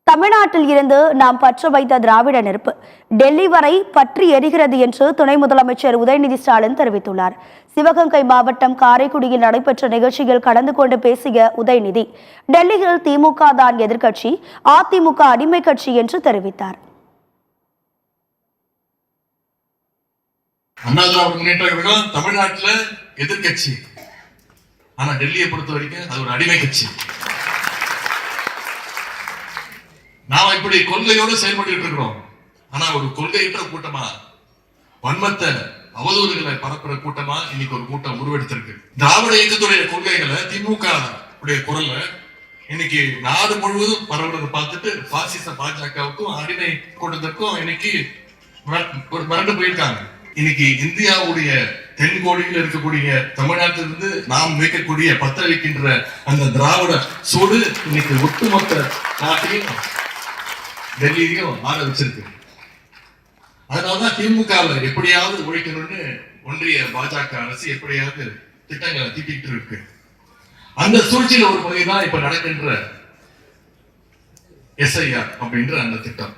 தமிழ்நாட்டில் இருந்து நாம் பற்ற வைத்த திராவிட நெருப்பு டெல்லி வரை பற்றி எரிகிறது என்று துணை முதலமைச்சர் உதயநிதி ஸ்டாலின் தெரிவித்துள்ளார். சிவகங்கை மாவட்டம் காரைக்குடியில் நடைபெற்ற நிகழ்ச்சியில் கலந்து கொண்டு பேசிய உதயநிதி, டெல்லியில் திமுக தான் எதிர்க்கட்சி, அதிமுக அடிமை கட்சி என்று தெரிவித்தார். அண்ணா திராவிட முன்னேற்ற கழகம் தமிழ்நாட்டில் எதிர்கட்சி, ஆனா டெல்லியை பொறுத்த வரைக்கும் அது ஒரு அடிமை கட்சி. நாம இப்படி கொள்கையோடு செயல்பட்டு இருக்கிறோம். ஆனா ஒரு கொள்கையற்ற கூட்டமா, வன்மத்தை அவதூறுகளை பரப்புற கூட்டமா இன்னைக்கு ஒரு கூட்டம் உருவெடுத்திருக்கு. திராவிட இயக்கத்துடைய கொள்கைகளை திமுக உடைய குரல்ல இன்னைக்கு நாடு முழுவதும் பரவுறதை பார்த்துட்டு பாசிச பாஜகவுக்கும் அடிமை கூட்டத்திற்கும் இன்னைக்கு மிரண்டு போயிருக்காங்க. இன்னைக்கு இந்தியாவுடைய தென்கோடியில் இருக்கக்கூடிய தமிழ்நாட்டிலிருந்து நாம் வைக்கக்கூடிய பத்த வைக்கின்ற அந்த திராவிட சூடு இன்னைக்கு ஒட்டுமொத்த நாட்டையும் டெல்லியிலையும் ஆட வச்சிருக்கு. அதனாலதான் திமுகவை எப்படியாவது ஒழிக்கணும்னு ஒன்றிய பாஜக அரசு எப்படியாவது திட்டங்களை தீட்டிட்டு இருக்கு. அந்த சூழ்ச்சியில ஒரு பகுதிதான் இப்ப நடக்கின்ற SIR அப்படின்ற அந்த திட்டம்.